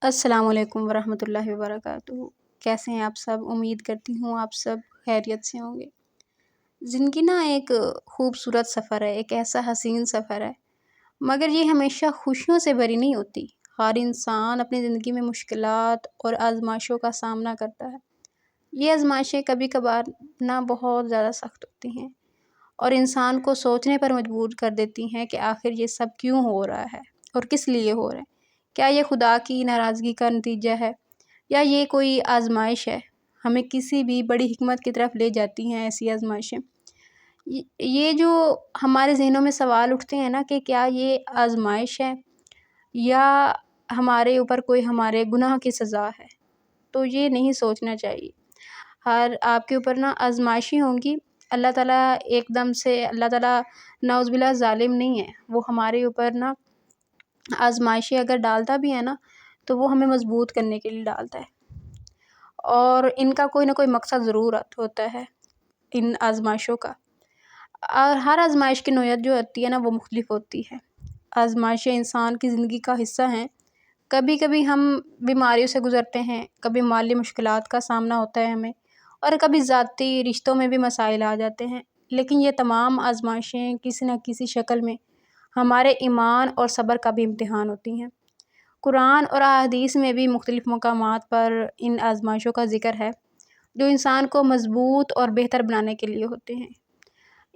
السلام علیکم ورحمۃ اللہ وبرکاتہ۔ کیسے ہیں آپ سب؟ امید کرتی ہوں آپ سب خیریت سے ہوں گے۔ زندگی ایک خوبصورت سفر ہے، ایک ایسا حسین سفر ہے، مگر یہ ہمیشہ خوشیوں سے بھری نہیں ہوتی۔ ہر انسان اپنی زندگی میں مشکلات اور آزمائشوں کا سامنا کرتا ہے۔ یہ آزمائشیں کبھی کبھار بہت زیادہ سخت ہوتی ہیں اور انسان کو سوچنے پر مجبور کر دیتی ہیں کہ آخر یہ سب کیوں ہو رہا ہے اور کس لیے ہو رہا ہے۔ کیا یہ خدا کی ناراضگی کا نتیجہ ہے یا یہ کوئی آزمائش ہے؟ ہمیں کسی بھی بڑی حکمت کی طرف لے جاتی ہیں ایسی آزمائشیں۔ یہ جو ہمارے ذہنوں میں سوال اٹھتے ہیں کہ کیا یہ آزمائش ہے یا ہمارے اوپر کوئی ہمارے گناہ کی سزا ہے، تو یہ نہیں سوچنا چاہیے۔ ہر آپ کے اوپر آزمائشیں ہوں گی۔ اللہ تعالیٰ ایک دم سے اللہ تعالیٰ نعوذ باللہ ظالم نہیں ہے۔ وہ ہمارے اوپر آزمائشیں اگر ڈالتا بھی ہے تو وہ ہمیں مضبوط کرنے کے لیے ڈالتا ہے، اور ان کا کوئی نہ کوئی مقصد ضرور ہوتا ہے ان آزمائشوں کا۔ اور ہر آزمائش کی نوعیت جو ہوتی ہے وہ مختلف ہوتی ہے۔ آزمائشیں انسان کی زندگی کا حصہ ہیں۔ کبھی کبھی ہم بیماریوں سے گزرتے ہیں، کبھی مالی مشکلات کا سامنا ہوتا ہے ہمیں، اور کبھی ذاتی رشتوں میں بھی مسائل آ جاتے ہیں۔ لیکن یہ تمام آزمائشیں کسی نہ کسی شکل میں ہمارے ایمان اور صبر کا بھی امتحان ہوتی ہیں۔ قرآن اور احادیث میں بھی مختلف مقامات پر ان آزمائشوں کا ذکر ہے، جو انسان کو مضبوط اور بہتر بنانے کے لیے ہوتے ہیں۔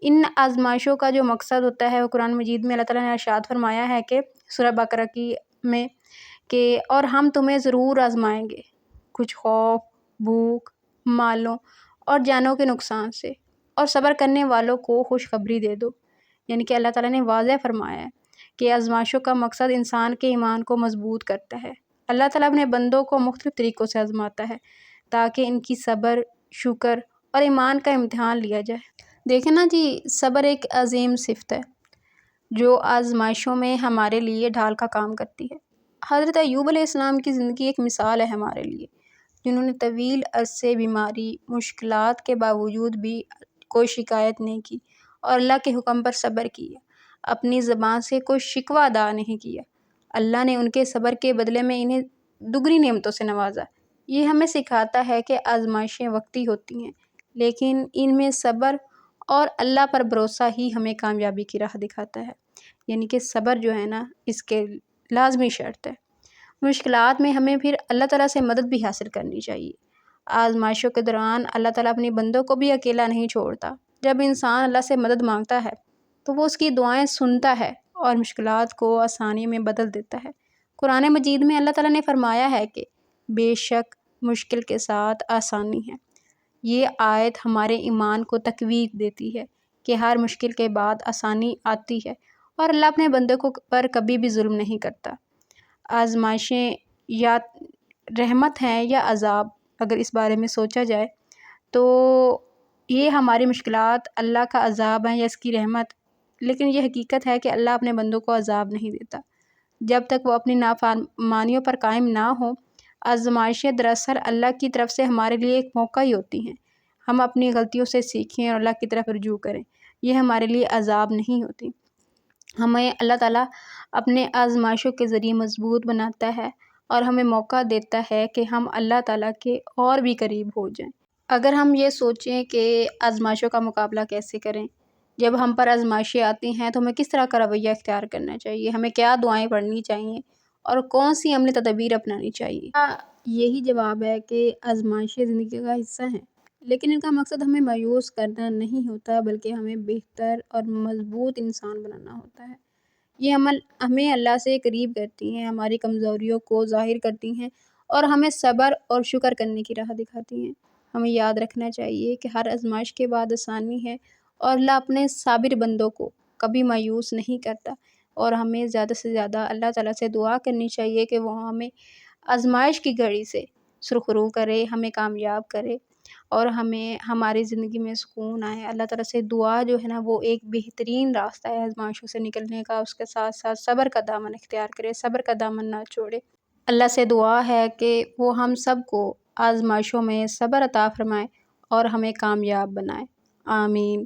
ان آزمائشوں کا جو مقصد ہوتا ہے وہ قرآن مجید میں اللہ تعالیٰ نے ارشاد فرمایا ہے کہ سورہ بقرہ میں کہ اور ہم تمہیں ضرور آزمائیں گے، کچھ خوف، بھوک، مالوں اور جانوں کے نقصان سے، اور صبر کرنے والوں کو خوشخبری دے دو۔ یعنی کہ اللہ تعالیٰ نے واضح فرمایا ہے کہ آزمائشوں کا مقصد انسان کے ایمان کو مضبوط کرتا ہے۔ اللہ تعالیٰ اپنے بندوں کو مختلف طریقوں سے آزماتا ہے تاکہ ان کی صبر، شکر اور ایمان کا امتحان لیا جائے۔ دیکھیں صبر ایک عظیم صفت ہے جو آزمائشوں میں ہمارے لیے ڈھال کا کام کرتی ہے۔ حضرت ایوب علیہ السلام کی زندگی ایک مثال ہے ہمارے لیے، جنہوں نے طویل عرصے بیماری، مشکلات کے باوجود بھی کوئی شکایت نہیں کی اور اللہ کے حکم پر صبر کیا، اپنی زبان سے کوئی شکوہ ادا نہیں کیا۔ اللہ نے ان کے صبر کے بدلے میں انہیں دگنی نعمتوں سے نوازا۔ یہ ہمیں سکھاتا ہے کہ آزمائشیں وقتی ہوتی ہیں، لیکن ان میں صبر اور اللہ پر بھروسہ ہی ہمیں کامیابی کی راہ دکھاتا ہے۔ یعنی کہ صبر جو ہے اس کے لازمی شرط ہے۔ مشکلات میں ہمیں پھر اللہ تعالیٰ سے مدد بھی حاصل کرنی چاہیے۔ آزمائشوں کے دوران اللہ تعالیٰ اپنی بندوں کو بھی اکیلا نہیں چھوڑتا۔ جب انسان اللہ سے مدد مانگتا ہے تو وہ اس کی دعائیں سنتا ہے اور مشکلات کو آسانی میں بدل دیتا ہے۔ قرآن مجید میں اللہ تعالیٰ نے فرمایا ہے کہ بے شک مشکل کے ساتھ آسانی ہے۔ یہ آیت ہمارے ایمان کو تقویت دیتی ہے کہ ہر مشکل کے بعد آسانی آتی ہے، اور اللہ اپنے بندوں پر کبھی بھی ظلم نہیں کرتا۔ آزمائشیں یا رحمت ہیں یا عذاب، اگر اس بارے میں سوچا جائے تو یہ ہماری مشکلات اللہ کا عذاب ہیں یا اس کی رحمت، لیکن یہ حقیقت ہے کہ اللہ اپنے بندوں کو عذاب نہیں دیتا جب تک وہ اپنی نافرمانیوں پر قائم نہ ہو۔ آزمائشیں دراصل اللہ کی طرف سے ہمارے لیے ایک موقع ہی ہوتی ہیں۔ ہم اپنی غلطیوں سے سیکھیں اور اللہ کی طرف رجوع کریں، یہ ہمارے لیے عذاب نہیں ہوتی۔ ہمیں اللہ تعالیٰ اپنے آزمائشوں کے ذریعے مضبوط بناتا ہے اور ہمیں موقع دیتا ہے کہ ہم اللہ تعالیٰ کے اور بھی قریب ہو جائیں۔ اگر ہم یہ سوچیں کہ آزمائشوں کا مقابلہ کیسے کریں، جب ہم پر آزمائشیں آتی ہیں تو ہمیں کس طرح کا رویہ اختیار کرنا چاہیے، ہمیں کیا دعائیں پڑھنی چاہیے اور کون سی عملی تدابیر اپنانی چاہیے، یہی جواب ہے کہ آزمائشیں زندگی کا حصہ ہیں، لیکن ان کا مقصد ہمیں مایوس کرنا نہیں ہوتا، بلکہ ہمیں بہتر اور مضبوط انسان بنانا ہوتا ہے۔ یہ عمل ہمیں اللہ سے قریب کرتی ہیں، ہماری کمزوریوں کو ظاہر کرتی ہیں اور ہمیں صبر اور شکر کرنے کی راہ دکھاتی ہیں۔ ہمیں یاد رکھنا چاہیے کہ ہر آزمائش کے بعد آسانی ہے، اور اللہ اپنے صابر بندوں کو کبھی مایوس نہیں کرتا، اور ہمیں زیادہ سے زیادہ اللہ تعالیٰ سے دعا کرنی چاہیے کہ وہ ہمیں آزمائش کی گھڑی سے سرخرو کرے، ہمیں کامیاب کرے اور ہمیں ہماری زندگی میں سکون آئے۔ اللہ تعالیٰ سے دعا جو ہے وہ ایک بہترین راستہ ہے آزمائشوں سے نکلنے کا، اس کے ساتھ ساتھ صبر کا دامن اختیار کرے، صبر کا دامن نہ چھوڑے۔ اللہ سے دعا ہے کہ وہ ہم سب کو آزمائشوں میں صبر عطا فرمائے اور ہمیں کامیاب بنائے۔ آمین۔